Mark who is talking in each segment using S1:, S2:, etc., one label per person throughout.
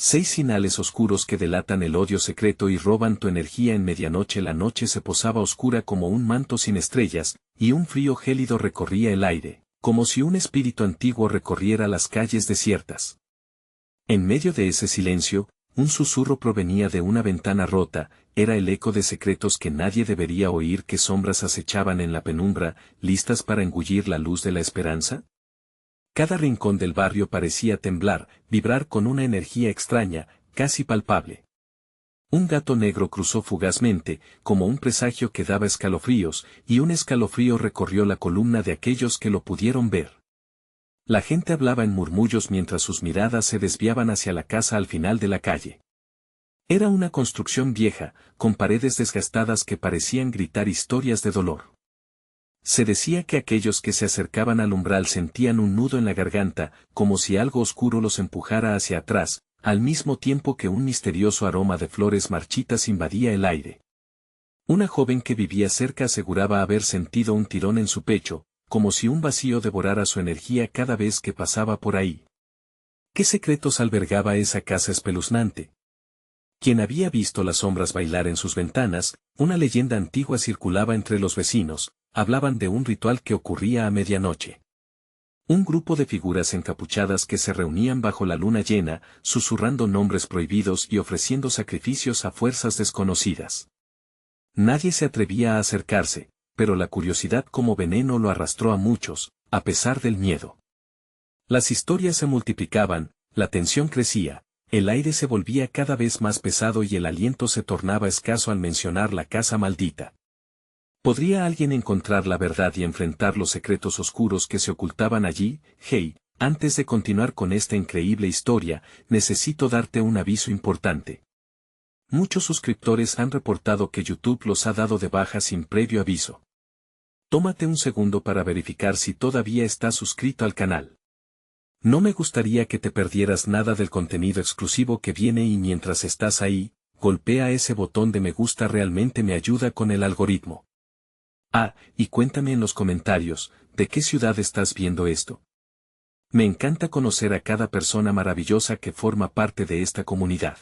S1: 6 sinales oscuros que delatan el odio secreto y roban tu energía en medianoche. La noche se posaba oscura como un manto sin estrellas, y un frío gélido recorría el aire, como si un espíritu antiguo recorriera las calles desiertas. En medio de ese silencio, un susurro provenía de una ventana rota, era el eco de secretos que nadie debería oír. ¿Qué sombras acechaban en la penumbra, listas para engullir la luz de la esperanza? Cada rincón del barrio parecía temblar, vibrar con una energía extraña, casi palpable. Un gato negro cruzó fugazmente, como un presagio que daba escalofríos, y un escalofrío recorrió la columna de aquellos que lo pudieron ver. La gente hablaba en murmullos mientras sus miradas se desviaban hacia la casa al final de la calle. Era una construcción vieja, con paredes desgastadas que parecían gritar historias de dolor. Se decía que aquellos que se acercaban al umbral sentían un nudo en la garganta, como si algo oscuro los empujara hacia atrás, al mismo tiempo que un misterioso aroma de flores marchitas invadía el aire. Una joven que vivía cerca aseguraba haber sentido un tirón en su pecho, como si un vacío devorara su energía cada vez que pasaba por ahí. ¿Qué secretos albergaba esa casa espeluznante? Quien había visto las sombras bailar en sus ventanas, una leyenda antigua circulaba entre los vecinos, hablaban de un ritual que ocurría a medianoche. Un grupo de figuras encapuchadas que se reunían bajo la luna llena, susurrando nombres prohibidos y ofreciendo sacrificios a fuerzas desconocidas. Nadie se atrevía a acercarse, pero la curiosidad como veneno lo arrastró a muchos, a pesar del miedo. Las historias se multiplicaban, la tensión crecía, el aire se volvía cada vez más pesado y el aliento se tornaba escaso al mencionar la casa maldita. ¿Podría alguien encontrar la verdad y enfrentar los secretos oscuros que se ocultaban allí? Hey, antes de continuar con esta increíble historia, necesito darte un aviso importante. Muchos suscriptores han reportado que YouTube los ha dado de baja sin previo aviso. Tómate un segundo para verificar si todavía estás suscrito al canal. No me gustaría que te perdieras nada del contenido exclusivo que viene y mientras estás ahí, golpea ese botón de me gusta, realmente me ayuda con el algoritmo. Y cuéntame en los comentarios, ¿de qué ciudad estás viendo esto? Me encanta conocer a cada persona maravillosa que forma parte de esta comunidad.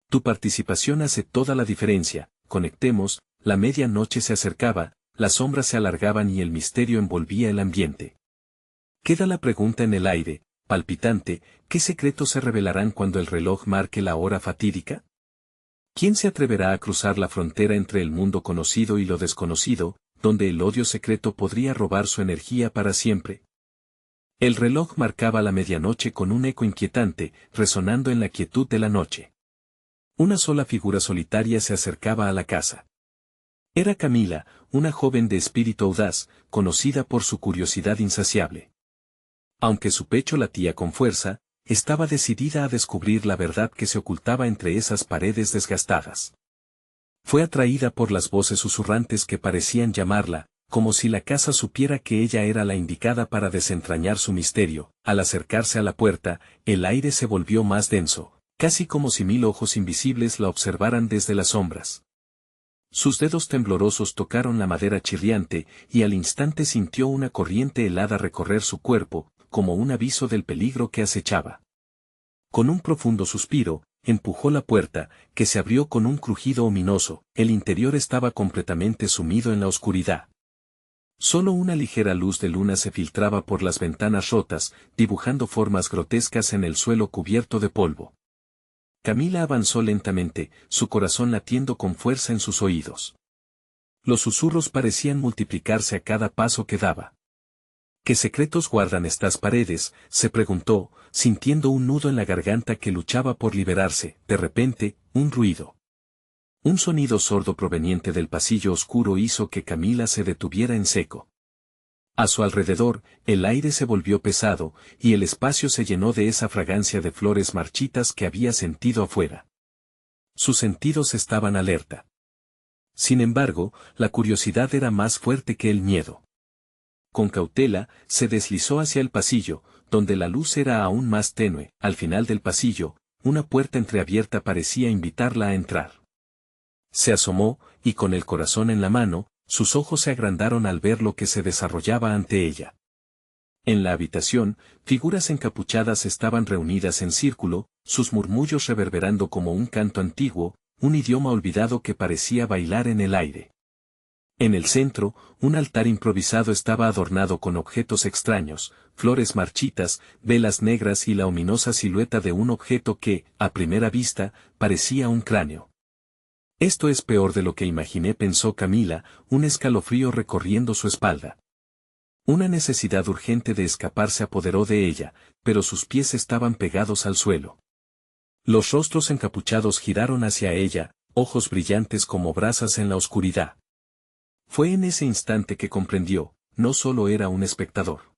S1: Tu participación hace toda la diferencia. Conectemos, la medianoche se acercaba, las sombras se alargaban y el misterio envolvía el ambiente. Queda la pregunta en el aire, palpitante, ¿qué secretos se revelarán cuando el reloj marque la hora fatídica? ¿Quién se atreverá a cruzar la frontera entre el mundo conocido y lo desconocido, donde el odio secreto podría robar su energía para siempre? El reloj marcaba la medianoche con un eco inquietante, resonando en la quietud de la noche. Una sola figura solitaria se acercaba a la casa. Era Camila, una joven de espíritu audaz, conocida por su curiosidad insaciable. Aunque su pecho latía con fuerza, estaba decidida a descubrir la verdad que se ocultaba entre esas paredes desgastadas. Fue atraída por las voces susurrantes que parecían llamarla, como si la casa supiera que ella era la indicada para desentrañar su misterio. Al acercarse a la puerta, el aire se volvió más denso, casi como si 1000 ojos invisibles la observaran desde las sombras. Sus dedos temblorosos tocaron la madera chirriante, y al instante sintió una corriente helada recorrer su cuerpo, como un aviso del peligro que acechaba. Con un profundo suspiro, empujó la puerta, que se abrió con un crujido ominoso. El interior estaba completamente sumido en la oscuridad. Solo una ligera luz de luna se filtraba por las ventanas rotas, dibujando formas grotescas en el suelo cubierto de polvo. Camila avanzó lentamente, su corazón latiendo con fuerza en sus oídos. Los susurros parecían multiplicarse a cada paso que daba. ¿Qué secretos guardan estas paredes?, se preguntó, sintiendo un nudo en la garganta que luchaba por liberarse. De repente, un ruido. Un sonido sordo proveniente del pasillo oscuro hizo que Camila se detuviera en seco. A su alrededor, el aire se volvió pesado, y el espacio se llenó de esa fragancia de flores marchitas que había sentido afuera. Sus sentidos estaban alerta. Sin embargo, la curiosidad era más fuerte que el miedo. Con cautela, se deslizó hacia el pasillo, donde la luz era aún más tenue. Al final del pasillo, una puerta entreabierta parecía invitarla a entrar. Se asomó, y con el corazón en la mano, sus ojos se agrandaron al ver lo que se desarrollaba ante ella. En la habitación, figuras encapuchadas estaban reunidas en círculo, sus murmullos reverberando como un canto antiguo, un idioma olvidado que parecía bailar en el aire. En el centro, un altar improvisado estaba adornado con objetos extraños, flores marchitas, velas negras y la ominosa silueta de un objeto que, a primera vista, parecía un cráneo. Esto es peor de lo que imaginé, pensó Camila, un escalofrío recorriendo su espalda. Una necesidad urgente de escapar se apoderó de ella, pero sus pies estaban pegados al suelo. Los rostros encapuchados giraron hacia ella, ojos brillantes como brasas en la oscuridad. Fue en ese instante que comprendió, no solo era un espectador.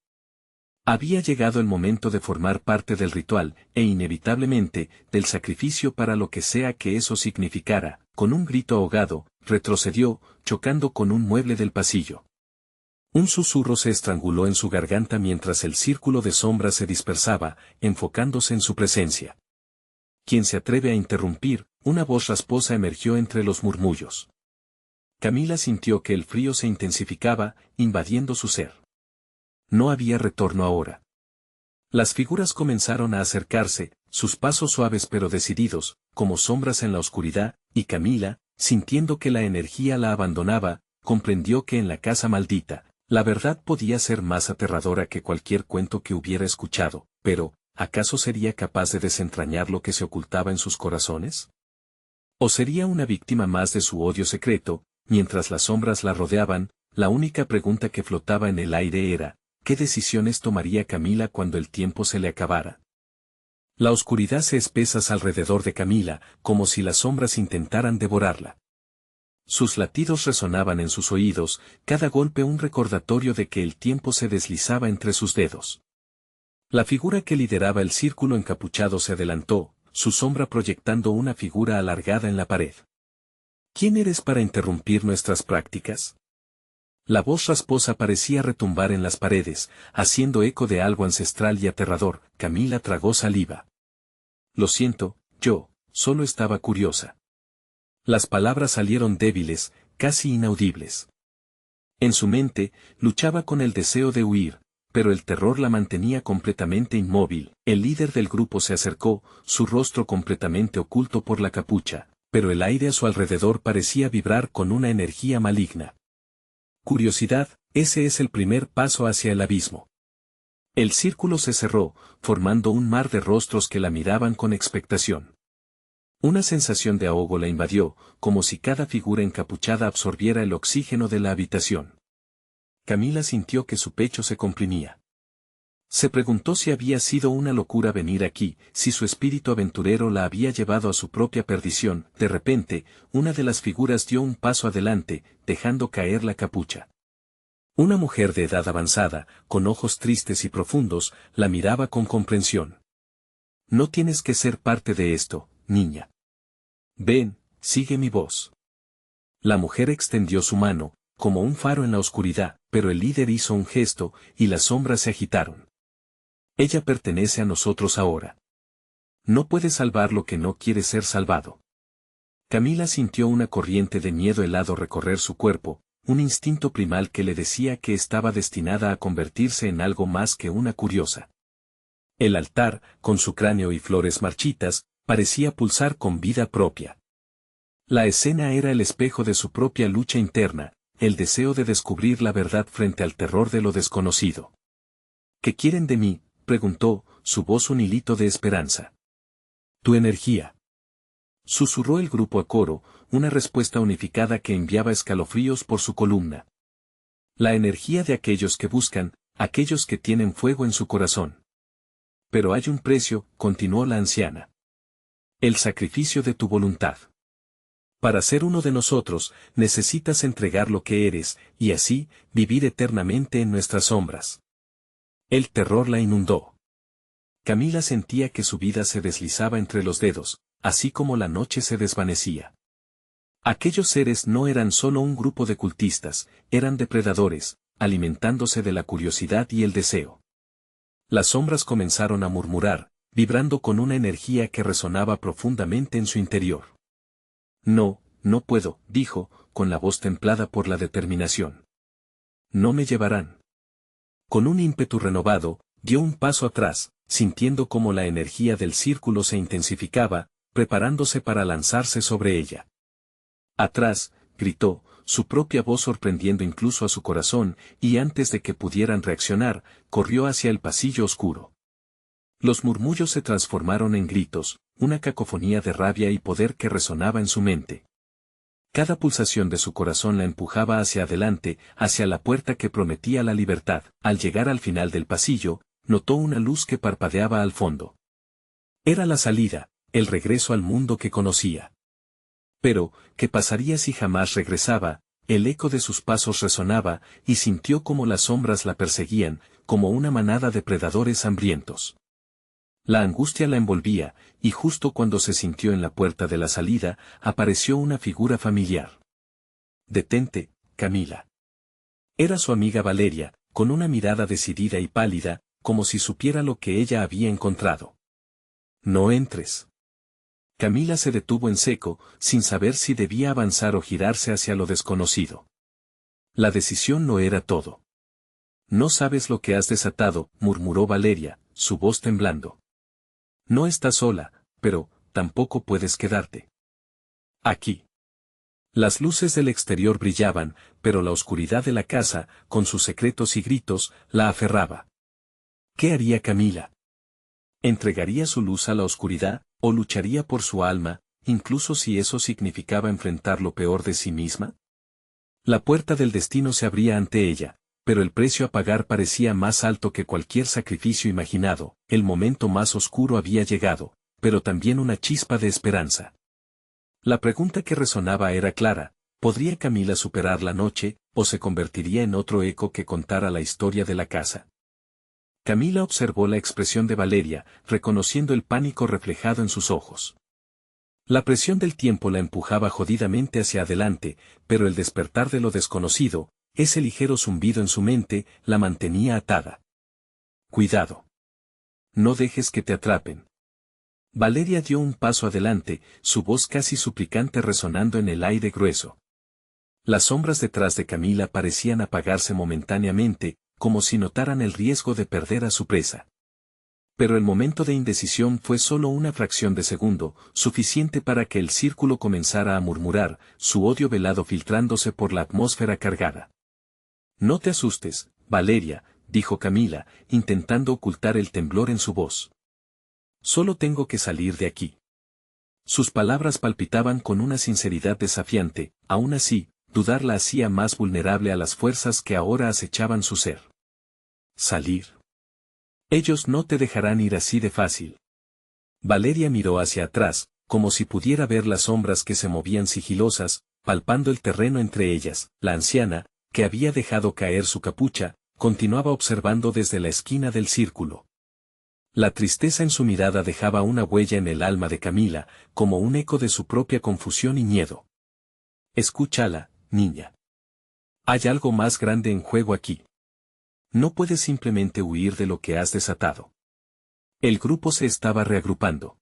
S1: Había llegado el momento de formar parte del ritual, e inevitablemente, del sacrificio para lo que sea que eso significara. Con un grito ahogado, retrocedió, chocando con un mueble del pasillo. Un susurro se estranguló en su garganta mientras el círculo de sombras se dispersaba, enfocándose en su presencia. ¿Quién se atreve a interrumpir? Una voz rasposa emergió entre los murmullos. Camila sintió que el frío se intensificaba, invadiendo su ser. No había retorno ahora. Las figuras comenzaron a acercarse, sus pasos suaves pero decididos, como sombras en la oscuridad, y Camila, sintiendo que la energía la abandonaba, comprendió que en la casa maldita, la verdad podía ser más aterradora que cualquier cuento que hubiera escuchado, pero, ¿acaso sería capaz de desentrañar lo que se ocultaba en sus corazones? ¿O sería una víctima más de su odio secreto? Mientras las sombras la rodeaban, la única pregunta que flotaba en el aire era, ¿qué decisiones tomaría Camila cuando el tiempo se le acabara? La oscuridad se espesa alrededor de Camila, como si las sombras intentaran devorarla. Sus latidos resonaban en sus oídos, cada golpe un recordatorio de que el tiempo se deslizaba entre sus dedos. La figura que lideraba el círculo encapuchado se adelantó, su sombra proyectando una figura alargada en la pared. ¿Quién eres para interrumpir nuestras prácticas? La voz rasposa parecía retumbar en las paredes, haciendo eco de algo ancestral y aterrador. Camila tragó saliva. Lo siento, yo, solo estaba curiosa. Las palabras salieron débiles, casi inaudibles. En su mente, luchaba con el deseo de huir, pero el terror la mantenía completamente inmóvil. El líder del grupo se acercó, su rostro completamente oculto por la capucha, pero el aire a su alrededor parecía vibrar con una energía maligna. Curiosidad, ese es el primer paso hacia el abismo. El círculo se cerró, formando un mar de rostros que la miraban con expectación. Una sensación de ahogo la invadió, como si cada figura encapuchada absorbiera el oxígeno de la habitación. Camila sintió que su pecho se comprimía. Se preguntó si había sido una locura venir aquí, si su espíritu aventurero la había llevado a su propia perdición. De repente, una de las figuras dio un paso adelante, dejando caer la capucha. Una mujer de edad avanzada, con ojos tristes y profundos, la miraba con comprensión. No tienes que ser parte de esto, niña. Ven, sigue mi voz. La mujer extendió su mano, como un faro en la oscuridad, pero el líder hizo un gesto, y las sombras se agitaron. Ella pertenece a nosotros ahora. No puede salvar lo que no quiere ser salvado. Camila sintió una corriente de miedo helado recorrer su cuerpo, un instinto primal que le decía que estaba destinada a convertirse en algo más que una curiosa. El altar, con su cráneo y flores marchitas, parecía pulsar con vida propia. La escena era el espejo de su propia lucha interna, el deseo de descubrir la verdad frente al terror de lo desconocido. ¿Qué quieren de mí?, preguntó, su voz un hilito de esperanza. Tu energía. Susurró el grupo a coro, una respuesta unificada que enviaba escalofríos por su columna. La energía de aquellos que buscan, aquellos que tienen fuego en su corazón. Pero hay un precio, continuó la anciana. El sacrificio de tu voluntad. Para ser uno de nosotros, necesitas entregar lo que eres, y así, vivir eternamente en nuestras sombras. El terror la inundó. Camila sentía que su vida se deslizaba entre los dedos, así como la noche se desvanecía. Aquellos seres no eran solo un grupo de cultistas, eran depredadores, alimentándose de la curiosidad y el deseo. Las sombras comenzaron a murmurar, vibrando con una energía que resonaba profundamente en su interior. No, no puedo, dijo, con la voz templada por la determinación. No me llevarán. Con un ímpetu renovado, dio un paso atrás, sintiendo cómo la energía del círculo se intensificaba, preparándose para lanzarse sobre ella. Atrás, gritó, su propia voz sorprendiendo incluso a su corazón, y antes de que pudieran reaccionar, corrió hacia el pasillo oscuro. Los murmullos se transformaron en gritos, una cacofonía de rabia y poder que resonaba en su mente. Cada pulsación de su corazón la empujaba hacia adelante, hacia la puerta que prometía la libertad. Al llegar al final del pasillo, notó una luz que parpadeaba al fondo. Era la salida, el regreso al mundo que conocía. Pero, ¿qué pasaría si jamás regresaba? El eco de sus pasos resonaba, y sintió como las sombras la perseguían, como una manada de predadores hambrientos. La angustia la envolvía, y justo cuando se sintió en la puerta de la salida, apareció una figura familiar. «Detente, Camila». Era su amiga Valeria, con una mirada decidida y pálida, como si supiera lo que ella había encontrado. «No entres». Camila se detuvo en seco, sin saber si debía avanzar o girarse hacia lo desconocido. La decisión no era todo. «No sabes lo que has desatado», murmuró Valeria, su voz temblando. «No estás sola, pero tampoco puedes quedarte aquí». Las luces del exterior brillaban, pero la oscuridad de la casa, con sus secretos y gritos, la aferraba. ¿Qué haría Camila? ¿Entregaría su luz a la oscuridad, o lucharía por su alma, incluso si eso significaba enfrentar lo peor de sí misma? La puerta del destino se abría ante ella, pero el precio a pagar parecía más alto que cualquier sacrificio imaginado. El momento más oscuro había llegado, pero también una chispa de esperanza. La pregunta que resonaba era clara: ¿podría Camila superar la noche, o se convertiría en otro eco que contara la historia de la casa? Camila observó la expresión de Valeria, reconociendo el pánico reflejado en sus ojos. La presión del tiempo la empujaba jodidamente hacia adelante, pero el despertar de lo desconocido, ese ligero zumbido en su mente, la mantenía atada. «Cuidado. No dejes que te atrapen». Valeria dio un paso adelante, su voz casi suplicante resonando en el aire grueso. Las sombras detrás de Camila parecían apagarse momentáneamente, como si notaran el riesgo de perder a su presa. Pero el momento de indecisión fue solo una fracción de segundo, suficiente para que el círculo comenzara a murmurar, su odio velado filtrándose por la atmósfera cargada. «No te asustes, Valeria», dijo Camila, intentando ocultar el temblor en su voz. «Solo tengo que salir de aquí». Sus palabras palpitaban con una sinceridad desafiante, aún así, dudar la hacía más vulnerable a las fuerzas que ahora acechaban su ser. «¿Salir? Ellos no te dejarán ir así de fácil». Valeria miró hacia atrás, como si pudiera ver las sombras que se movían sigilosas, palpando el terreno entre ellas. La anciana, que había dejado caer su capucha, continuaba observando desde la esquina del círculo. La tristeza en su mirada dejaba una huella en el alma de Camila, como un eco de su propia confusión y miedo. «Escúchala, niña. Hay algo más grande en juego aquí. No puedes simplemente huir de lo que has desatado». El grupo se estaba reagrupando.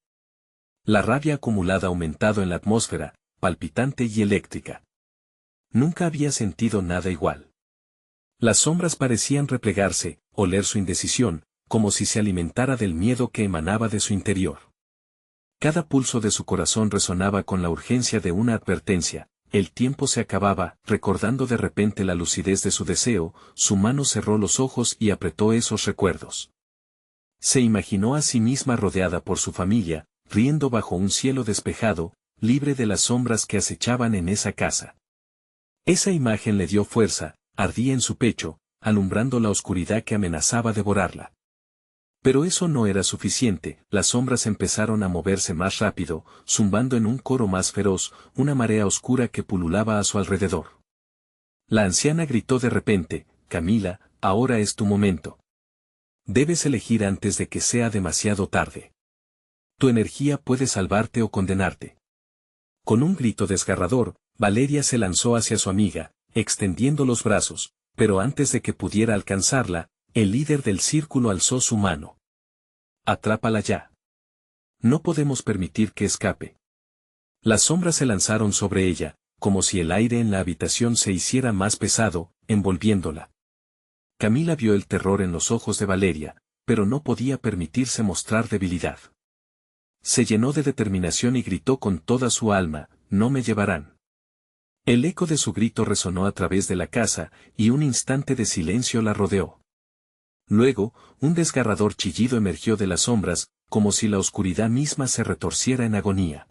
S1: La rabia acumulada aumentado en la atmósfera, palpitante y eléctrica. Nunca había sentido nada igual. Las sombras parecían replegarse, oler su indecisión, como si se alimentara del miedo que emanaba de su interior. Cada pulso de su corazón resonaba con la urgencia de una advertencia. El tiempo se acababa. Recordando de repente la lucidez de su deseo, su mano cerró los ojos y apretó esos recuerdos. Se imaginó a sí misma rodeada por su familia, riendo bajo un cielo despejado, libre de las sombras que acechaban en esa casa. Esa imagen le dio fuerza, ardía en su pecho, alumbrando la oscuridad que amenazaba devorarla. Pero eso no era suficiente. Las sombras empezaron a moverse más rápido, zumbando en un coro más feroz, una marea oscura que pululaba a su alrededor. La anciana gritó de repente: «Camila, ahora es tu momento. Debes elegir antes de que sea demasiado tarde. Tu energía puede salvarte o condenarte». Con un grito desgarrador, Valeria se lanzó hacia su amiga, extendiendo los brazos, pero antes de que pudiera alcanzarla, el líder del círculo alzó su mano. «Atrápala ya. No podemos permitir que escape». Las sombras se lanzaron sobre ella, como si el aire en la habitación se hiciera más pesado, envolviéndola. Camila vio el terror en los ojos de Valeria, pero no podía permitirse mostrar debilidad. Se llenó de determinación y gritó con toda su alma, «No me llevarán». El eco de su grito resonó a través de la casa, y un instante de silencio la rodeó. Luego, un desgarrador chillido emergió de las sombras, como si la oscuridad misma se retorciera en agonía.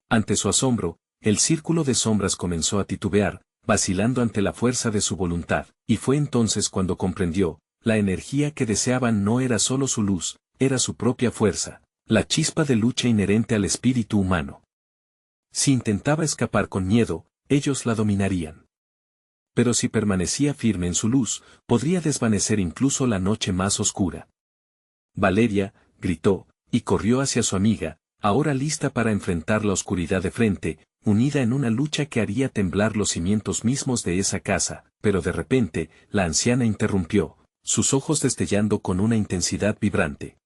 S1: Ante su asombro, el círculo de sombras comenzó a titubear, vacilando ante la fuerza de su voluntad, y fue entonces cuando comprendió, la energía que deseaban no era solo su luz, era su propia fuerza, la chispa de lucha inherente al espíritu humano. Si intentaba escapar con miedo, ellos la dominarían. Pero si permanecía firme en su luz, podría desvanecer incluso la noche más oscura. Valeria, gritó, y corrió hacia su amiga, ahora lista para enfrentar la oscuridad de frente, unida en una lucha que haría temblar los cimientos mismos de esa casa, pero de repente, la anciana interrumpió, sus ojos destellando con una intensidad vibrante.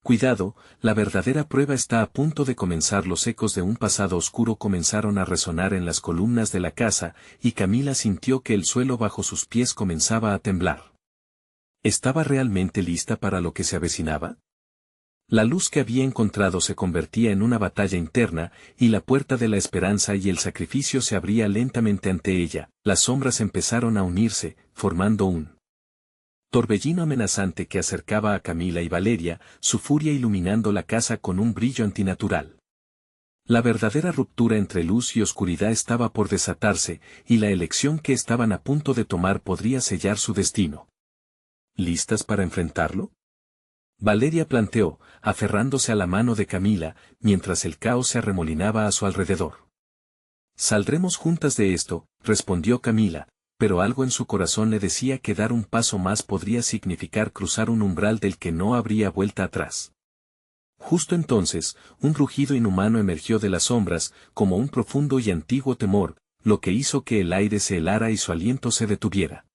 S1: Cuidado, la verdadera prueba está a punto de comenzar. Los ecos de un pasado oscuro comenzaron a resonar en las columnas de la casa, y Camila sintió que el suelo bajo sus pies comenzaba a temblar. ¿Estaba realmente lista para lo que se avecinaba? La luz que había encontrado se convertía en una batalla interna, y la puerta de la esperanza y el sacrificio se abría lentamente ante ella. Las sombras empezaron a unirse, formando un torbellino amenazante que acercaba a Camila y Valeria, su furia iluminando la casa con un brillo antinatural. La verdadera ruptura entre luz y oscuridad estaba por desatarse, y la elección que estaban a punto de tomar podría sellar su destino. ¿Listas para enfrentarlo? Valeria planteó, aferrándose a la mano de Camila, mientras el caos se arremolinaba a su alrededor. Saldremos juntas de esto, respondió Camila, pero algo en su corazón le decía que dar un paso más podría significar cruzar un umbral del que no habría vuelta atrás. Justo entonces, un rugido inhumano emergió de las sombras, como un profundo y antiguo temor, lo que hizo que el aire se helara y su aliento se detuviera.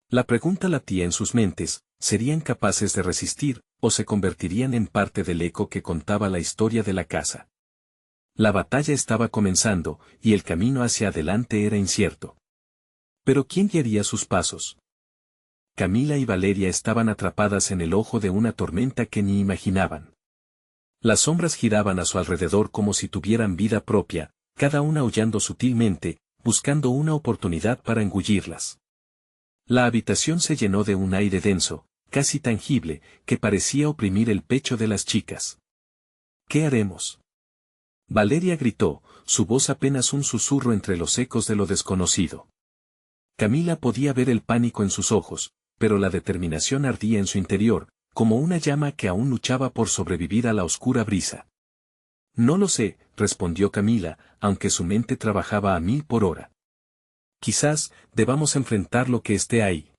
S1: La pregunta latía en sus mentes, ¿serían capaces de resistir, o se convertirían en parte del eco que contaba la historia de la casa? La batalla estaba comenzando, y el camino hacia adelante era incierto. ¿Pero quién guiaría sus pasos? Camila y Valeria estaban atrapadas en el ojo de una tormenta que ni imaginaban. Las sombras giraban a su alrededor como si tuvieran vida propia, cada una aullando sutilmente, buscando una oportunidad para engullirlas. La habitación se llenó de un aire denso, casi tangible, que parecía oprimir el pecho de las chicas. ¿Qué haremos? Valeria gritó, su voz apenas un susurro entre los ecos de lo desconocido. Camila podía ver el pánico en sus ojos, pero la determinación ardía en su interior, como una llama que aún luchaba por sobrevivir a la oscura brisa. No lo sé, respondió Camila, aunque su mente trabajaba a 1000 por hora. Quizás, debamos enfrentar lo que esté ahí.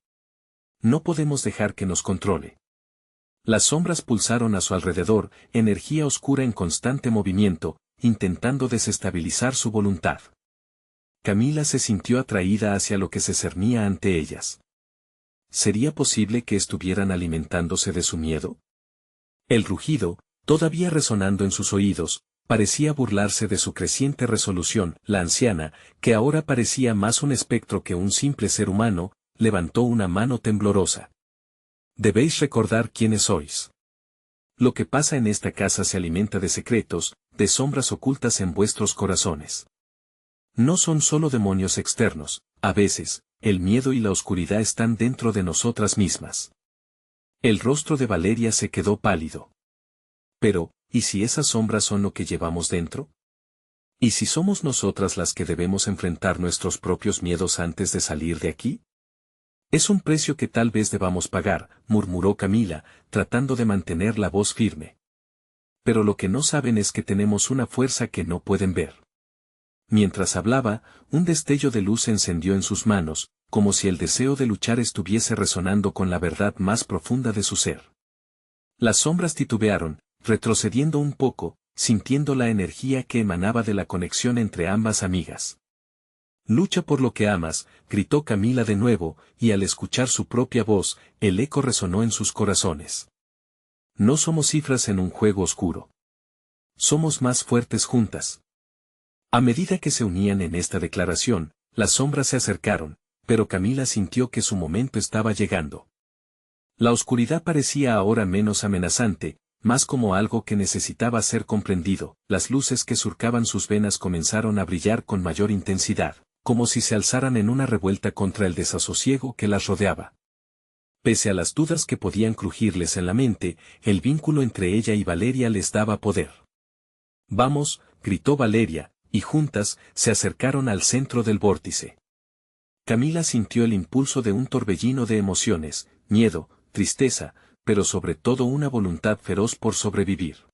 S1: No podemos dejar que nos controle. Las sombras pulsaron a su alrededor, energía oscura en constante movimiento, intentando desestabilizar su voluntad. Camila se sintió atraída hacia lo que se cernía ante ellas. ¿Sería posible que estuvieran alimentándose de su miedo? El rugido, todavía resonando en sus oídos, parecía burlarse de su creciente resolución. La anciana, que ahora parecía más un espectro que un simple ser humano, levantó una mano temblorosa. Debéis recordar quiénes sois. Lo que pasa en esta casa se alimenta de secretos, de sombras ocultas en vuestros corazones. No son solo demonios externos, a veces, el miedo y la oscuridad están dentro de nosotras mismas. El rostro de Valeria se quedó pálido. Pero, ¿y si esas sombras son lo que llevamos dentro? ¿Y si somos nosotras las que debemos enfrentar nuestros propios miedos antes de salir de aquí? Es un precio que tal vez debamos pagar, murmuró Camila, tratando de mantener la voz firme. Pero lo que no saben es que tenemos una fuerza que no pueden ver. Mientras hablaba, un destello de luz se encendió en sus manos, como si el deseo de luchar estuviese resonando con la verdad más profunda de su ser. Las sombras titubearon, retrocediendo un poco, sintiendo la energía que emanaba de la conexión entre ambas amigas. «Lucha por lo que amas», gritó Camila de nuevo, y al escuchar su propia voz, el eco resonó en sus corazones. No somos cifras en un juego oscuro. Somos más fuertes juntas. A medida que se unían en esta declaración, las sombras se acercaron, pero Camila sintió que su momento estaba llegando. La oscuridad parecía ahora menos amenazante, más como algo que necesitaba ser comprendido. Las luces que surcaban sus venas comenzaron a brillar con mayor intensidad, como si se alzaran en una revuelta contra el desasosiego que las rodeaba. Pese a las dudas que podían crujirles en la mente, el vínculo entre ella y Valeria les daba poder. «Vamos», gritó Valeria, y juntas se acercaron al centro del vórtice. Camila sintió el impulso de un torbellino de emociones, miedo, tristeza, pero sobre todo una voluntad feroz por sobrevivir.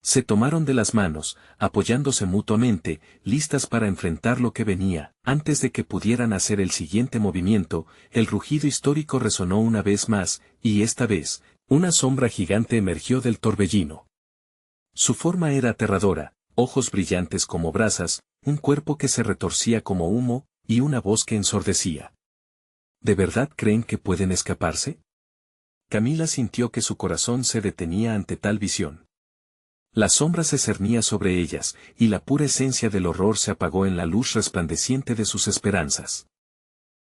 S1: Se tomaron de las manos, apoyándose mutuamente, listas para enfrentar lo que venía. Antes de que pudieran hacer el siguiente movimiento, el rugido histórico resonó una vez más, y esta vez, una sombra gigante emergió del torbellino. Su forma era aterradora, ojos brillantes como brasas, un cuerpo que se retorcía como humo, y una voz que ensordecía. ¿De verdad creen que pueden escaparse? Camila sintió que su corazón se detenía ante tal visión. La sombra se cernía sobre ellas, y la pura esencia del horror se apagó en la luz resplandeciente de sus esperanzas.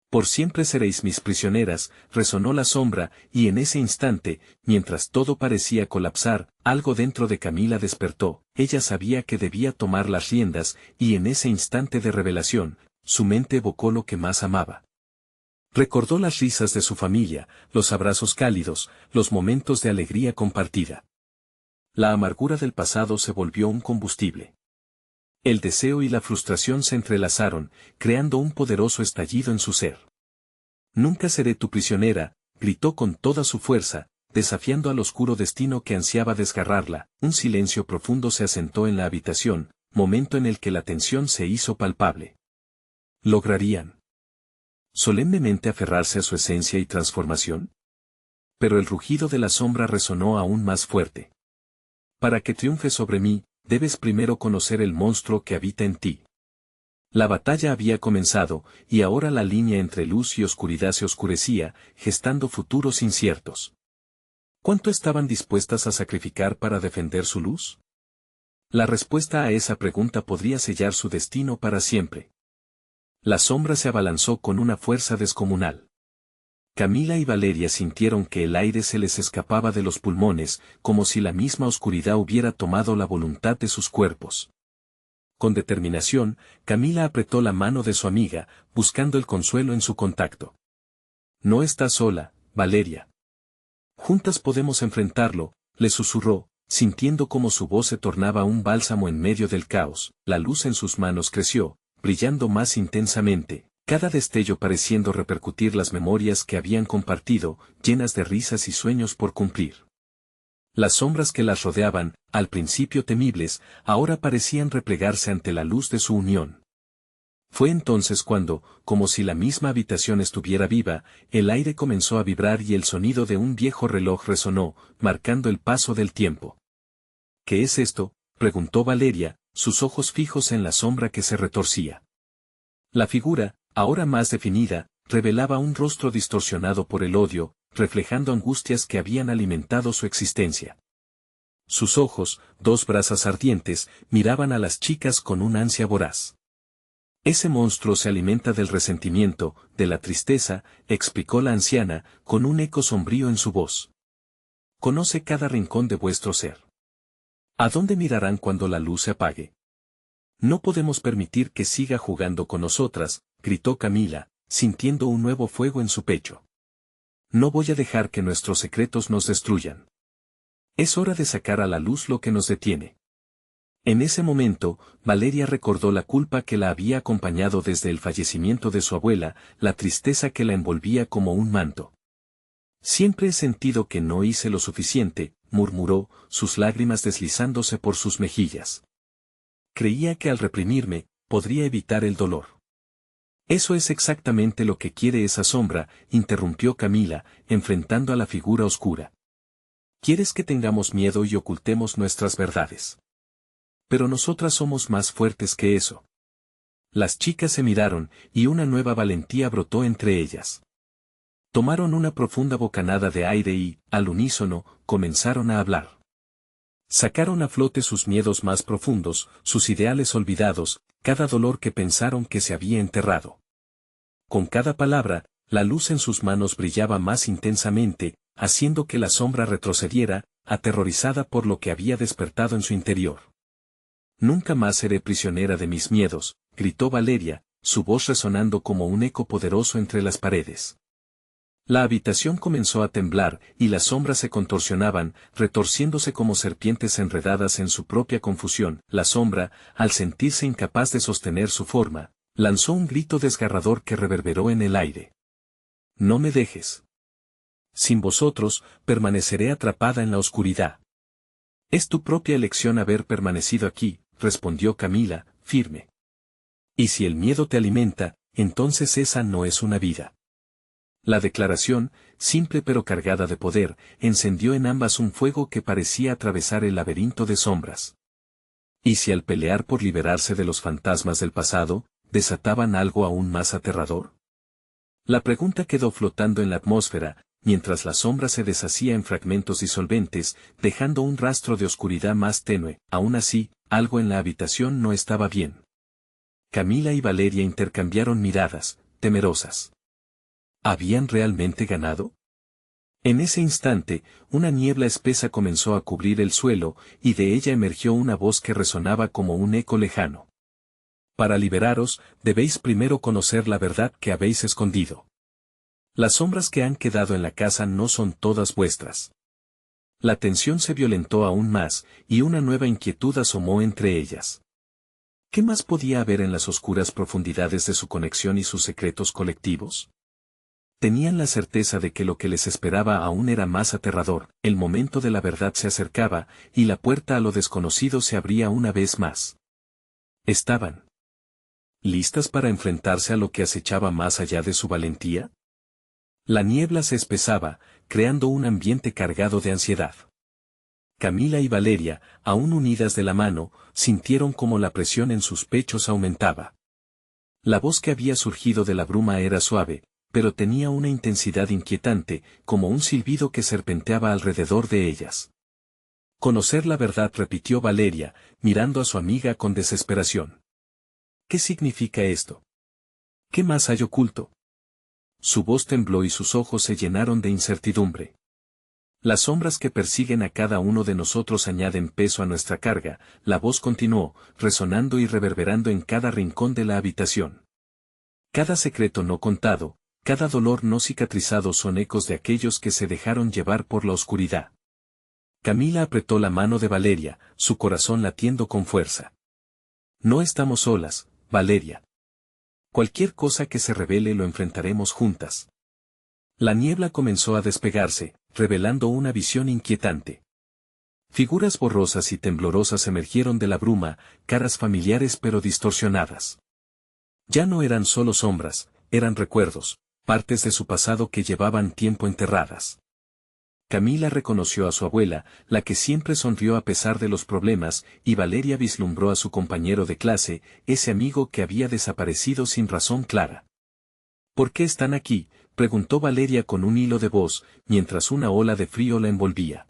S1: «Por siempre seréis mis prisioneras», resonó la sombra, y en ese instante, mientras todo parecía colapsar, algo dentro de Camila despertó. Ella sabía que debía tomar las riendas, y en ese instante de revelación, su mente evocó lo que más amaba. Recordó las risas de su familia, los abrazos cálidos, los momentos de alegría compartida. La amargura del pasado se volvió un combustible. El deseo y la frustración se entrelazaron, creando un poderoso estallido en su ser. «Nunca seré tu prisionera», gritó con toda su fuerza, desafiando al oscuro destino que ansiaba desgarrarla. Un silencio profundo se asentó en la habitación, momento en el que la tensión se hizo palpable. ¿Lograrían solemnemente aferrarse a su esencia y transformación? Pero el rugido de la sombra resonó aún más fuerte. «Para que triunfe sobre mí, debes primero conocer el monstruo que habita en ti». La batalla había comenzado, y ahora la línea entre luz y oscuridad se oscurecía, gestando futuros inciertos. ¿Cuánto estaban dispuestas a sacrificar para defender su luz? La respuesta a esa pregunta podría sellar su destino para siempre. La sombra se abalanzó con una fuerza descomunal. Camila y Valeria sintieron que el aire se les escapaba de los pulmones, como si la misma oscuridad hubiera tomado la voluntad de sus cuerpos. Con determinación, Camila apretó la mano de su amiga, buscando el consuelo en su contacto. «No estás sola, Valeria. Juntas podemos enfrentarlo», le susurró, sintiendo como su voz se tornaba un bálsamo en medio del caos. La luz en sus manos creció, brillando más intensamente, cada destello pareciendo repercutir las memorias que habían compartido, llenas de risas y sueños por cumplir. Las sombras que las rodeaban, al principio temibles, ahora parecían replegarse ante la luz de su unión. Fue entonces cuando, como si la misma habitación estuviera viva, el aire comenzó a vibrar y el sonido de un viejo reloj resonó, marcando el paso del tiempo. «¿Qué es esto?», preguntó Valeria, sus ojos fijos en la sombra que se retorcía. La figura, ahora más definida, revelaba un rostro distorsionado por el odio, reflejando angustias que habían alimentado su existencia. Sus ojos, dos brasas ardientes, miraban a las chicas con un ansia voraz. «Ese monstruo se alimenta del resentimiento, de la tristeza», explicó la anciana, con un eco sombrío en su voz. «Conoce cada rincón de vuestro ser. ¿A dónde mirarán cuando la luz se apague? No podemos permitir que siga jugando con nosotras», gritó Camila, sintiendo un nuevo fuego en su pecho. «No voy a dejar que nuestros secretos nos destruyan. Es hora de sacar a la luz lo que nos detiene». En ese momento, Valeria recordó la culpa que la había acompañado desde el fallecimiento de su abuela, la tristeza que la envolvía como un manto. «Siempre he sentido que no hice lo suficiente», murmuró, sus lágrimas deslizándose por sus mejillas. «Creía que al reprimirme, podría evitar el dolor». «Eso es exactamente lo que quiere esa sombra», interrumpió Camila, enfrentando a la figura oscura. «¿Quieres que tengamos miedo y ocultemos nuestras verdades? Pero nosotras somos más fuertes que eso». Las chicas se miraron, y una nueva valentía brotó entre ellas. Tomaron una profunda bocanada de aire y, al unísono, comenzaron a hablar. Sacaron a flote sus miedos más profundos, sus ideales olvidados, cada dolor que pensaron que se había enterrado. Con cada palabra, la luz en sus manos brillaba más intensamente, haciendo que la sombra retrocediera, aterrorizada por lo que había despertado en su interior. Nunca más seré prisionera de mis miedos, gritó Valeria, su voz resonando como un eco poderoso entre las paredes. La habitación comenzó a temblar y las sombras se contorsionaban, retorciéndose como serpientes enredadas en su propia confusión. La sombra, al sentirse incapaz de sostener su forma, lanzó un grito desgarrador que reverberó en el aire. No me dejes. Sin vosotros, permaneceré atrapada en la oscuridad. Es tu propia elección haber permanecido aquí, respondió Camila, firme. Y si el miedo te alimenta, entonces esa no es una vida. La declaración, simple pero cargada de poder, encendió en ambas un fuego que parecía atravesar el laberinto de sombras. ¿Y si al pelear por liberarse de los fantasmas del pasado, desataban algo aún más aterrador? La pregunta quedó flotando en la atmósfera, mientras la sombra se deshacía en fragmentos disolventes, dejando un rastro de oscuridad más tenue. Aún así, algo en la habitación no estaba bien. Camila y Valeria intercambiaron miradas, temerosas. ¿Habían realmente ganado? En ese instante, una niebla espesa comenzó a cubrir el suelo, y de ella emergió una voz que resonaba como un eco lejano. Para liberaros, debéis primero conocer la verdad que habéis escondido. Las sombras que han quedado en la casa no son todas vuestras. La tensión se violentó aún más, y una nueva inquietud asomó entre ellas. ¿Qué más podía haber en las oscuras profundidades de su conexión y sus secretos colectivos? Tenían la certeza de que lo que les esperaba aún era más aterrador. El momento de la verdad se acercaba, y la puerta a lo desconocido se abría una vez más. ¿Estaban listas para enfrentarse a lo que acechaba más allá de su valentía? La niebla se espesaba, creando un ambiente cargado de ansiedad. Camila y Valeria, aún unidas de la mano, sintieron como la presión en sus pechos aumentaba. La voz que había surgido de la bruma era suave, pero tenía una intensidad inquietante, como un silbido que serpenteaba alrededor de ellas. Conocer la verdad, repitió Valeria, mirando a su amiga con desesperación. ¿Qué significa esto? ¿Qué más hay oculto? Su voz tembló y sus ojos se llenaron de incertidumbre. Las sombras que persiguen a cada uno de nosotros añaden peso a nuestra carga, la voz continuó, resonando y reverberando en cada rincón de la habitación. Cada secreto no contado, cada dolor no cicatrizado son ecos de aquellos que se dejaron llevar por la oscuridad. Camila apretó la mano de Valeria, su corazón latiendo con fuerza. No estamos solas, Valeria. Cualquier cosa que se revele lo enfrentaremos juntas. La niebla comenzó a despegarse, revelando una visión inquietante. Figuras borrosas y temblorosas emergieron de la bruma, caras familiares pero distorsionadas. Ya no eran solo sombras, eran recuerdos, partes de su pasado que llevaban tiempo enterradas. Camila reconoció a su abuela, la que siempre sonrió a pesar de los problemas, y Valeria vislumbró a su compañero de clase, ese amigo que había desaparecido sin razón clara. ¿Por qué están aquí?, preguntó Valeria con un hilo de voz, mientras una ola de frío la envolvía.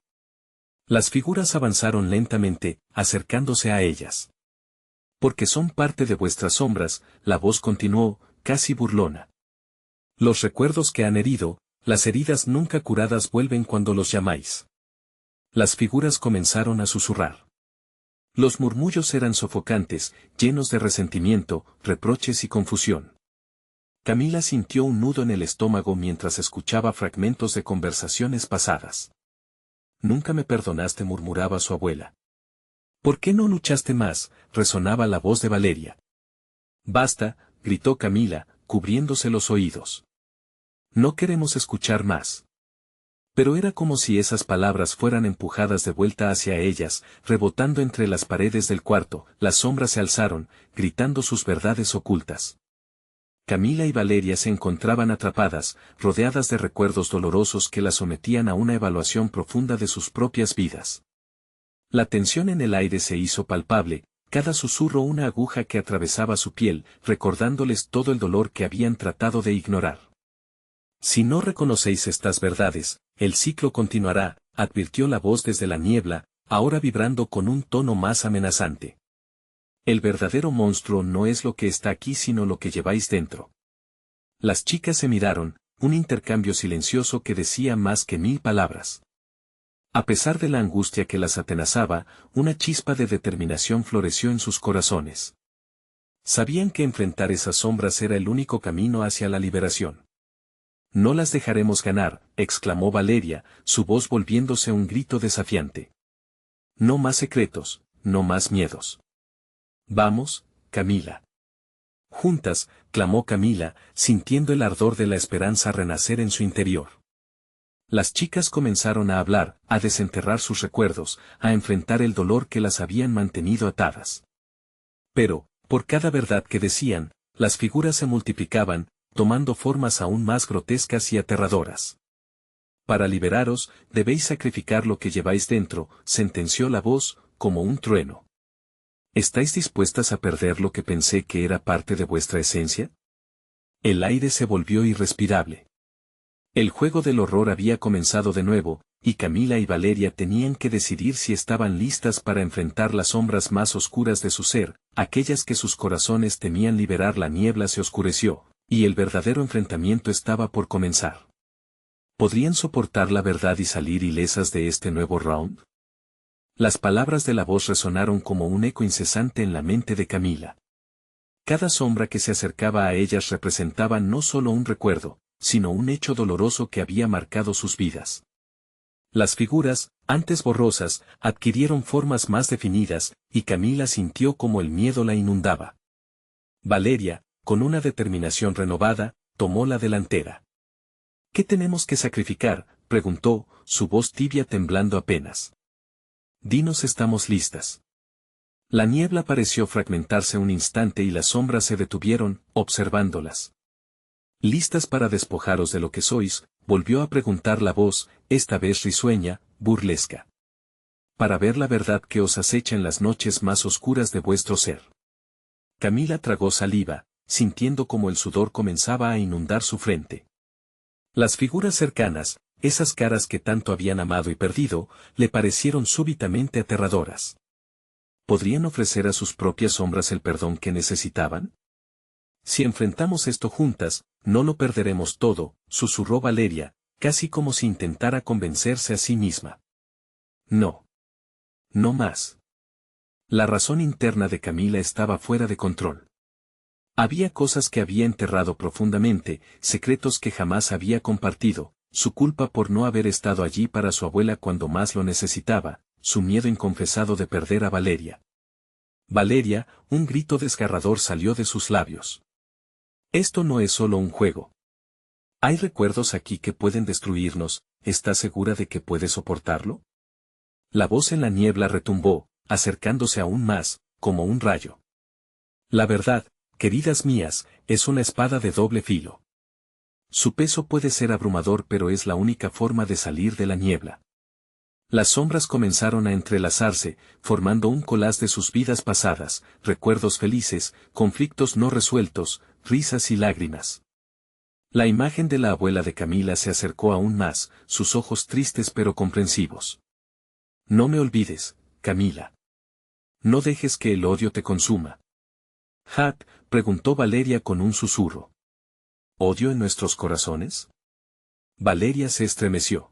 S1: Las figuras avanzaron lentamente, acercándose a ellas. Porque son parte de vuestras sombras, la voz continuó, casi burlona. Los recuerdos que han herido, las heridas nunca curadas vuelven cuando los llamáis. Las figuras comenzaron a susurrar. Los murmullos eran sofocantes, llenos de resentimiento, reproches y confusión. Camila sintió un nudo en el estómago mientras escuchaba fragmentos de conversaciones pasadas. Nunca me perdonaste, murmuraba su abuela. ¿Por qué no luchaste más?, resonaba la voz de Valeria. Basta, gritó Camila, cubriéndose los oídos. No queremos escuchar más. Pero era como si esas palabras fueran empujadas de vuelta hacia ellas, rebotando entre las paredes del cuarto. Las sombras se alzaron, gritando sus verdades ocultas. Camila y Valeria se encontraban atrapadas, rodeadas de recuerdos dolorosos que las sometían a una evaluación profunda de sus propias vidas. La tensión en el aire se hizo palpable, cada susurro una aguja que atravesaba su piel, recordándoles todo el dolor que habían tratado de ignorar. Si no reconocéis estas verdades, el ciclo continuará, advirtió la voz desde la niebla, ahora vibrando con un tono más amenazante. El verdadero monstruo no es lo que está aquí sino lo que lleváis dentro. Las chicas se miraron, un intercambio silencioso que decía más que 1000 palabras. A pesar de la angustia que las atenazaba, una chispa de determinación floreció en sus corazones. Sabían que enfrentar esas sombras era el único camino hacia la liberación. No las dejaremos ganar, exclamó Valeria, su voz volviéndose un grito desafiante. No más secretos, no más miedos. Vamos, Camila. Juntas, clamó Camila, sintiendo el ardor de la esperanza renacer en su interior. Las chicas comenzaron a hablar, a desenterrar sus recuerdos, a enfrentar el dolor que las habían mantenido atadas. Pero, por cada verdad que decían, las figuras se multiplicaban, tomando formas aún más grotescas y aterradoras. Para liberaros, debéis sacrificar lo que lleváis dentro, sentenció la voz, como un trueno. ¿Estáis dispuestas a perder lo que pensé que era parte de vuestra esencia? El aire se volvió irrespirable. El juego del horror había comenzado de nuevo, y Camila y Valeria tenían que decidir si estaban listas para enfrentar las sombras más oscuras de su ser, aquellas que sus corazones temían liberar. La niebla se oscureció, y el verdadero enfrentamiento estaba por comenzar. ¿Podrían soportar la verdad y salir ilesas de este nuevo round? Las palabras de la voz resonaron como un eco incesante en la mente de Camila. Cada sombra que se acercaba a ellas representaba no solo un recuerdo, sino un hecho doloroso que había marcado sus vidas. Las figuras, antes borrosas, adquirieron formas más definidas, y Camila sintió como el miedo la inundaba. Valeria, con una determinación renovada, tomó la delantera. ¿Qué tenemos que sacrificar?, preguntó, su voz tibia temblando apenas. Dinos, estamos listas. La niebla pareció fragmentarse un instante y las sombras se detuvieron, observándolas. ¿Listas para despojaros de lo que sois?, volvió a preguntar la voz, esta vez risueña, burlesca. Para ver la verdad que os acecha en las noches más oscuras de vuestro ser. Camila tragó saliva, sintiendo como el sudor comenzaba a inundar su frente. Las figuras cercanas, esas caras que tanto habían amado y perdido, le parecieron súbitamente aterradoras. ¿Podrían ofrecer a sus propias sombras el perdón que necesitaban? Si enfrentamos esto juntas, no lo perderemos todo, susurró Valeria, casi como si intentara convencerse a sí misma. No. No más. La razón interna de Camila estaba fuera de control. Había cosas que había enterrado profundamente, secretos que jamás había compartido, su culpa por no haber estado allí para su abuela cuando más lo necesitaba, su miedo inconfesado de perder a Valeria. Valeria, un grito desgarrador salió de sus labios. Esto no es solo un juego. Hay recuerdos aquí que pueden destruirnos, ¿estás segura de que puedes soportarlo? La voz en la niebla retumbó, acercándose aún más, como un rayo. La verdad, queridas mías, es una espada de doble filo. Su peso puede ser abrumador, pero es la única forma de salir de la niebla. Las sombras comenzaron a entrelazarse, formando un collage de sus vidas pasadas, recuerdos felices, conflictos no resueltos, risas y lágrimas. La imagen de la abuela de Camila se acercó aún más, sus ojos tristes pero comprensivos. No me olvides, Camila. No dejes que el odio te consuma. «Hat», preguntó Valeria con un susurro. ¿Odio en nuestros corazones? Valeria se estremeció.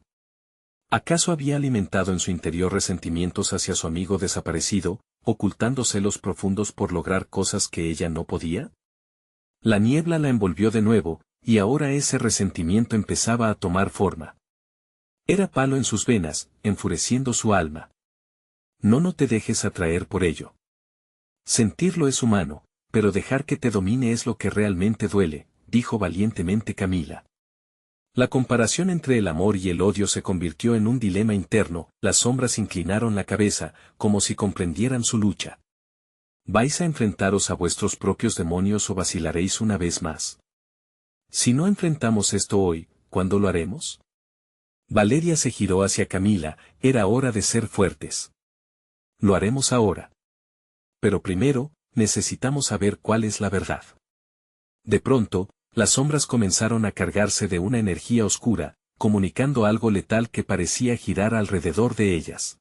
S1: ¿Acaso había alimentado en su interior resentimientos hacia su amigo desaparecido, ocultando celos profundos por lograr cosas que ella no podía? La niebla la envolvió de nuevo, y ahora ese resentimiento empezaba a tomar forma. Era palo en sus venas, enfureciendo su alma. No te dejes atraer por ello. Sentirlo es humano, pero dejar que te domine es lo que realmente duele, dijo valientemente Camila. La comparación entre el amor y el odio se convirtió en un dilema interno, las sombras inclinaron la cabeza, como si comprendieran su lucha. ¿Vais a enfrentaros a vuestros propios demonios o vacilaréis una vez más? Si no enfrentamos esto hoy, ¿cuándo lo haremos? Valeria se giró hacia Camila, era hora de ser fuertes. Lo haremos ahora. Pero primero, necesitamos saber cuál es la verdad. De pronto, las sombras comenzaron a cargarse de una energía oscura, comunicando algo letal que parecía girar alrededor de ellas.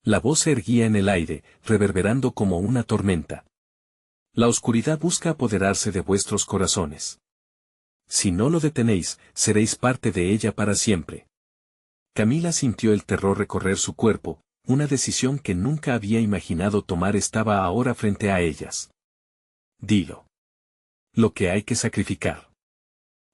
S1: La voz se erguía en el aire, reverberando como una tormenta. La oscuridad busca apoderarse de vuestros corazones. Si no lo detenéis, seréis parte de ella para siempre. Camila sintió el terror recorrer su cuerpo, una decisión que nunca había imaginado tomar estaba ahora frente a ellas. Dilo. Lo que hay que sacrificar.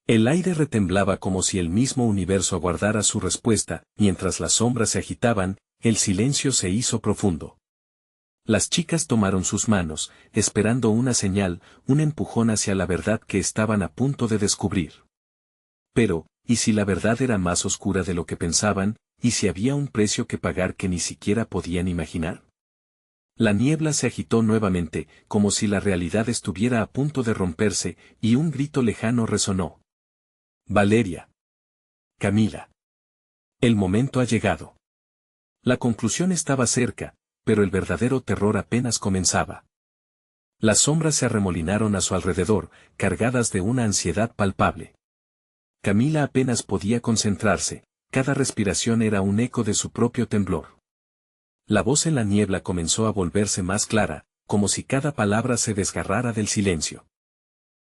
S1: El aire retemblaba como si el mismo universo aguardara su respuesta, mientras las sombras se agitaban, el silencio se hizo profundo. Las chicas tomaron sus manos, esperando una señal, un empujón hacia la verdad que estaban a punto de descubrir. Pero, ¿y si la verdad era más oscura de lo que pensaban, y si había un precio que pagar que ni siquiera podían imaginar? La niebla se agitó nuevamente, como si la realidad estuviera a punto de romperse, y un grito lejano resonó. Valeria. Camila. El momento ha llegado. La conclusión estaba cerca, pero el verdadero terror apenas comenzaba. Las sombras se arremolinaron a su alrededor, cargadas de una ansiedad palpable. Camila apenas podía concentrarse, cada respiración era un eco de su propio temblor. La voz en la niebla comenzó a volverse más clara, como si cada palabra se desgarrara del silencio.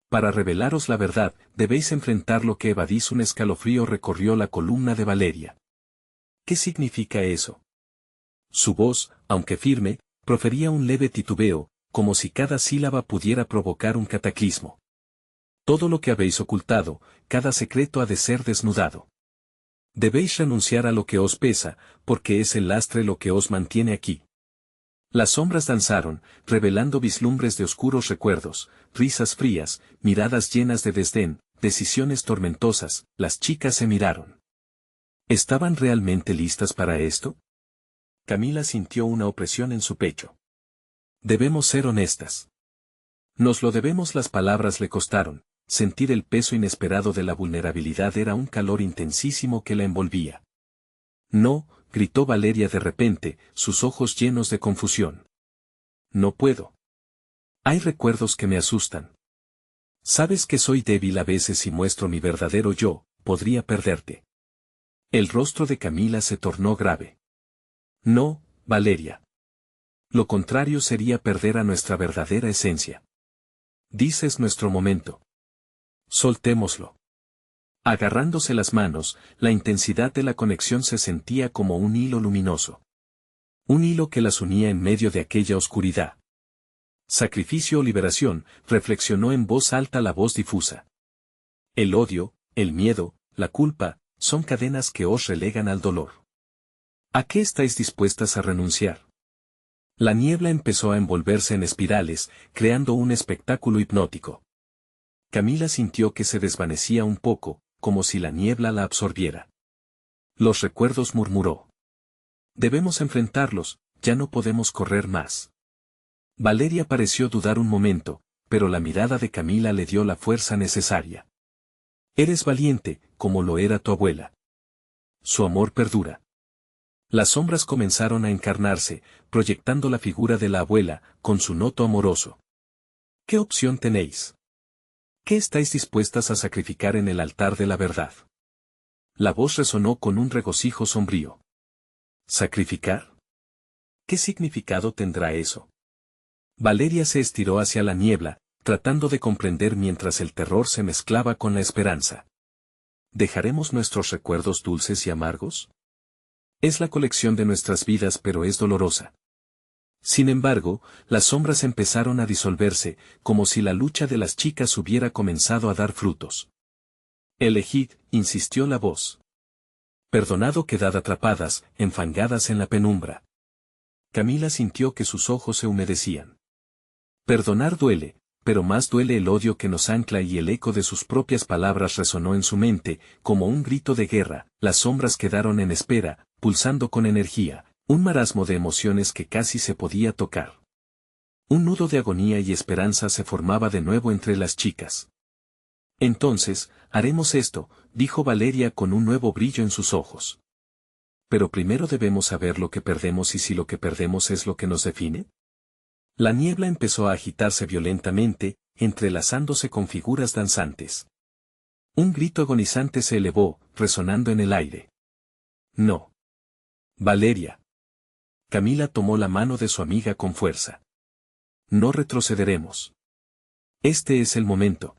S1: Para revelaros la verdad, debéis enfrentar lo que evadís. Un escalofrío recorrió la columna de Valeria. ¿Qué significa eso? Su voz, aunque firme, profería un leve titubeo, como si cada sílaba pudiera provocar un cataclismo. Todo lo que habéis ocultado, cada secreto ha de ser desnudado. Debéis renunciar a lo que os pesa, porque es el lastre lo que os mantiene aquí. Las sombras danzaron, revelando vislumbres de oscuros recuerdos, risas frías, miradas llenas de desdén, decisiones tormentosas. Las chicas se miraron. ¿Estaban realmente listas para esto? Camila sintió una opresión en su pecho. Debemos ser honestas. Nos lo debemos. Las palabras le costaron. Sentir el peso inesperado de la vulnerabilidad era un calor intensísimo que la envolvía. No, gritó Valeria de repente, sus ojos llenos de confusión. No puedo. Hay recuerdos que me asustan. Sabes que soy débil a veces. Si muestro mi verdadero yo, podría perderte. El rostro de Camila se tornó grave. No, Valeria. Lo contrario sería perder a nuestra verdadera esencia. Dices nuestro momento. Soltémoslo. Agarrándose las manos, la intensidad de la conexión se sentía como un hilo luminoso. Un hilo que las unía en medio de aquella oscuridad. Sacrificio o liberación, reflexionó en voz alta la voz difusa. El odio, el miedo, la culpa, son cadenas que os relegan al dolor. ¿A qué estáis dispuestas a renunciar? La niebla empezó a envolverse en espirales, creando un espectáculo hipnótico. Camila sintió que se desvanecía un poco, como si la niebla la absorbiera. Los recuerdos, murmuró. Debemos enfrentarlos, ya no podemos correr más. Valeria pareció dudar un momento, pero la mirada de Camila le dio la fuerza necesaria. Eres valiente, como lo era tu abuela. Su amor perdura. Las sombras comenzaron a encarnarse, proyectando la figura de la abuela, con su noto amoroso. ¿Qué opción tenéis? ¿Qué estáis dispuestas a sacrificar en el altar de la verdad? La voz resonó con un regocijo sombrío. ¿Sacrificar? ¿Qué significado tendrá eso? Valeria se estiró hacia la niebla, tratando de comprender mientras el terror se mezclaba con la esperanza. ¿Dejaremos nuestros recuerdos dulces y amargos? Es la colección de nuestras vidas, pero es dolorosa. Sin embargo, las sombras empezaron a disolverse, como si la lucha de las chicas hubiera comenzado a dar frutos. Elegid, insistió la voz. Perdonado, quedad atrapadas, enfangadas en la penumbra. Camila sintió que sus ojos se humedecían. Perdonar duele, pero más duele el odio que nos ancla, y el eco de sus propias palabras resonó en su mente, como un grito de guerra. Las sombras quedaron en espera, pulsando con energía. Un marasmo de emociones que casi se podía tocar. Un nudo de agonía y esperanza se formaba de nuevo entre las chicas. Entonces, haremos esto, dijo Valeria con un nuevo brillo en sus ojos. Pero primero debemos saber lo que perdemos, y si lo que perdemos es lo que nos define. La niebla empezó a agitarse violentamente, entrelazándose con figuras danzantes. Un grito agonizante se elevó, resonando en el aire. No. Valeria. Camila tomó la mano de su amiga con fuerza. No retrocederemos. Este es el momento.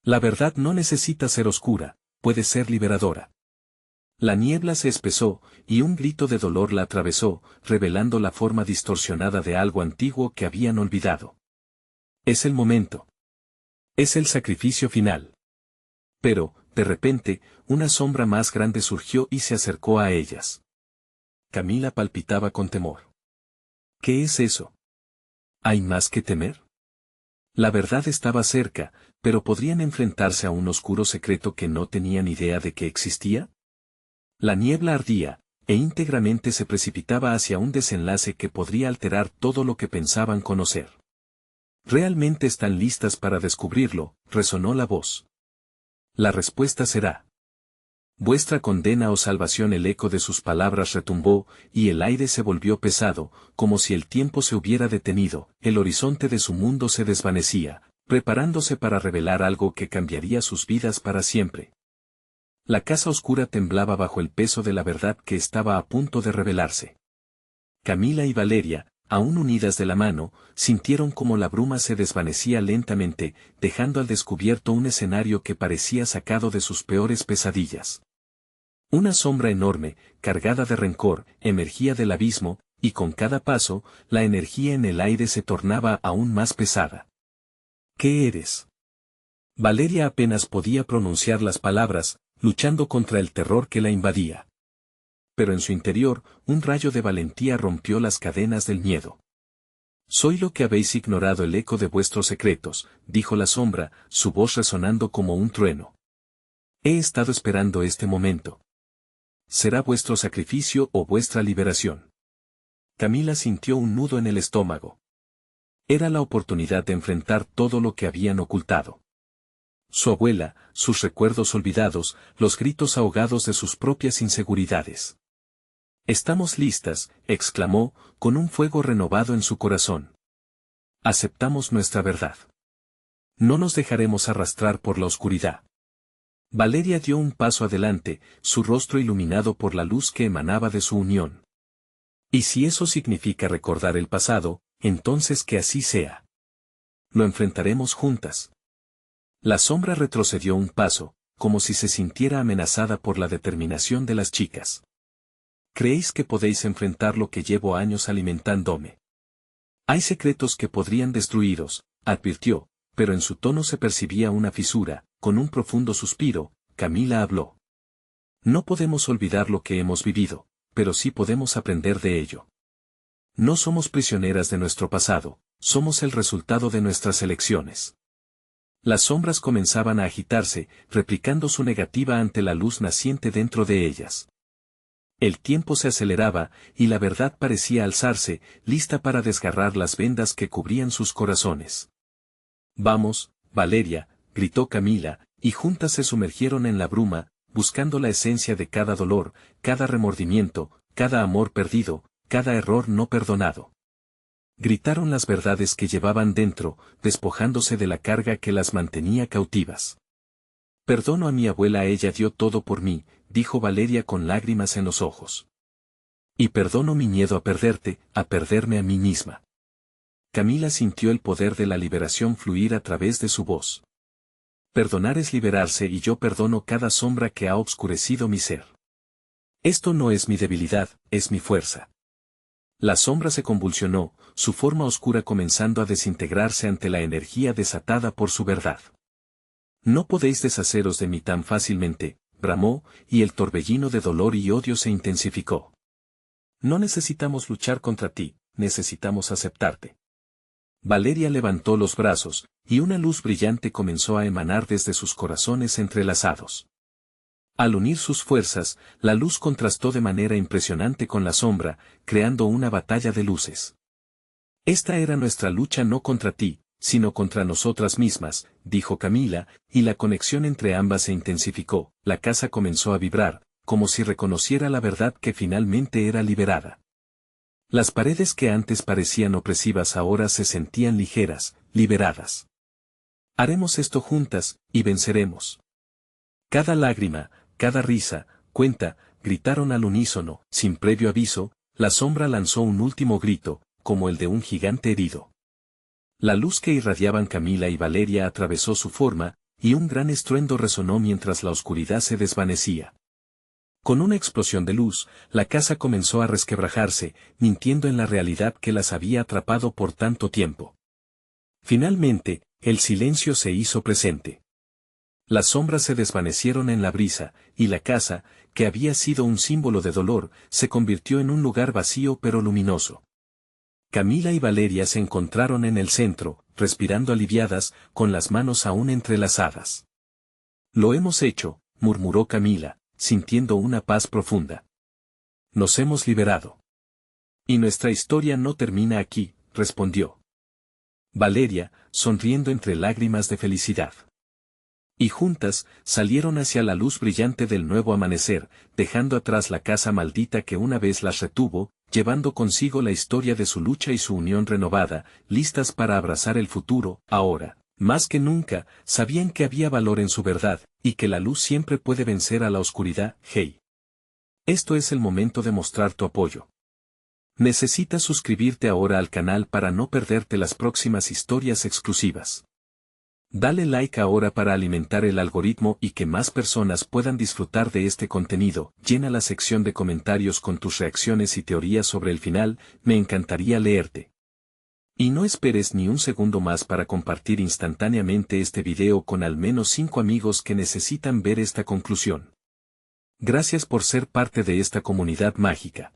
S1: La verdad no necesita ser oscura, puede ser liberadora. La niebla se espesó, y un grito de dolor la atravesó, revelando la forma distorsionada de algo antiguo que habían olvidado. Es el momento. Es el sacrificio final. Pero, de repente, una sombra más grande surgió y se acercó a ellas. Camila palpitaba con temor. ¿Qué es eso? ¿Hay más que temer? La verdad estaba cerca, pero ¿podrían enfrentarse a un oscuro secreto que no tenían idea de que existía? La niebla ardía, e íntegramente se precipitaba hacia un desenlace que podría alterar todo lo que pensaban conocer. ¿Realmente están listas para descubrirlo?, resonó la voz. La respuesta será vuestra condena o salvación. El eco de sus palabras retumbó, y el aire se volvió pesado, como si el tiempo se hubiera detenido, el horizonte de su mundo se desvanecía, preparándose para revelar algo que cambiaría sus vidas para siempre. La casa oscura temblaba bajo el peso de la verdad que estaba a punto de revelarse. Camila y Valeria, aún unidas de la mano, sintieron como la bruma se desvanecía lentamente, dejando al descubierto un escenario que parecía sacado de sus peores pesadillas. Una sombra enorme, cargada de rencor, emergía del abismo, y con cada paso, la energía en el aire se tornaba aún más pesada. ¿Qué eres? Valeria apenas podía pronunciar las palabras, luchando contra el terror que la invadía. Pero en su interior, un rayo de valentía rompió las cadenas del miedo. Soy lo que habéis ignorado, el eco de vuestros secretos, dijo la sombra, su voz resonando como un trueno. He estado esperando este momento. Será vuestro sacrificio o vuestra liberación. Camila sintió un nudo en el estómago. Era la oportunidad de enfrentar todo lo que habían ocultado. Su abuela, sus recuerdos olvidados, los gritos ahogados de sus propias inseguridades. Estamos listas, exclamó, con un fuego renovado en su corazón. Aceptamos nuestra verdad. No nos dejaremos arrastrar por la oscuridad. Valeria dio un paso adelante, su rostro iluminado por la luz que emanaba de su unión. Y si eso significa recordar el pasado, entonces que así sea. Lo enfrentaremos juntas. La sombra retrocedió un paso, como si se sintiera amenazada por la determinación de las chicas. ¿Creéis que podéis enfrentar lo que llevo años alimentándome? Hay secretos que podrían destruiros, advirtió, pero en su tono se percibía una fisura. Con un profundo suspiro, Camila habló. No podemos olvidar lo que hemos vivido, pero sí podemos aprender de ello. No somos prisioneras de nuestro pasado, somos el resultado de nuestras elecciones. Las sombras comenzaban a agitarse, replicando su negativa ante la luz naciente dentro de ellas. El tiempo se aceleraba, y la verdad parecía alzarse, lista para desgarrar las vendas que cubrían sus corazones. Vamos, Valeria, gritó Camila, y juntas se sumergieron en la bruma, buscando la esencia de cada dolor, cada remordimiento, cada amor perdido, cada error no perdonado. Gritaron las verdades que llevaban dentro, despojándose de la carga que las mantenía cautivas. Perdono a mi abuela, ella dio todo por mí, dijo Valeria con lágrimas en los ojos. Y perdono mi miedo a perderte, a perderme a mí misma. Camila sintió el poder de la liberación fluir a través de su voz. Perdonar es liberarse, y yo perdono cada sombra que ha obscurecido mi ser. Esto no es mi debilidad, es mi fuerza. La sombra se convulsionó, su forma oscura comenzando a desintegrarse ante la energía desatada por su verdad. No podéis deshaceros de mí tan fácilmente, bramó, y el torbellino de dolor y odio se intensificó. No necesitamos luchar contra ti, necesitamos aceptarte. Valeria levantó los brazos, y una luz brillante comenzó a emanar desde sus corazones entrelazados. Al unir sus fuerzas, la luz contrastó de manera impresionante con la sombra, creando una batalla de luces. Esta era nuestra lucha, no contra ti, sino contra nosotras mismas, dijo Camila, y la conexión entre ambas se intensificó. La casa comenzó a vibrar, como si reconociera la verdad que finalmente era liberada. Las paredes que antes parecían opresivas ahora se sentían ligeras, liberadas. Haremos esto juntas, y venceremos. Cada lágrima, cada risa, cuenta, gritaron al unísono. Sin previo aviso, la sombra lanzó un último grito, como el de un gigante herido. La luz que irradiaban Camila y Valeria atravesó su forma, y un gran estruendo resonó mientras la oscuridad se desvanecía. Con una explosión de luz, la casa comenzó a resquebrajarse, mintiendo en la realidad que las había atrapado por tanto tiempo. Finalmente, el silencio se hizo presente. Las sombras se desvanecieron en la brisa, y la casa, que había sido un símbolo de dolor, se convirtió en un lugar vacío pero luminoso. Camila y Valeria se encontraron en el centro, respirando aliviadas, con las manos aún entrelazadas. «Lo hemos hecho», murmuró Camila, sintiendo una paz profunda. «Nos hemos liberado». «Y nuestra historia no termina aquí», respondió Valeria, sonriendo entre lágrimas de felicidad. Y juntas, salieron hacia la luz brillante del nuevo amanecer, dejando atrás la casa maldita que una vez las retuvo, llevando consigo la historia de su lucha y su unión renovada, listas para abrazar el futuro. Ahora, más que nunca, sabían que había valor en su verdad, y que la luz siempre puede vencer a la oscuridad. Hey. Esto es el momento de mostrar tu apoyo. Necesitas suscribirte ahora al canal para no perderte las próximas historias exclusivas. Dale like ahora para alimentar el algoritmo y que más personas puedan disfrutar de este contenido. Llena la sección de comentarios con tus reacciones y teorías sobre el final, me encantaría leerte. Y no esperes ni un segundo más para compartir instantáneamente este video con al menos 5 amigos que necesitan ver esta conclusión. Gracias por ser parte de esta comunidad mágica.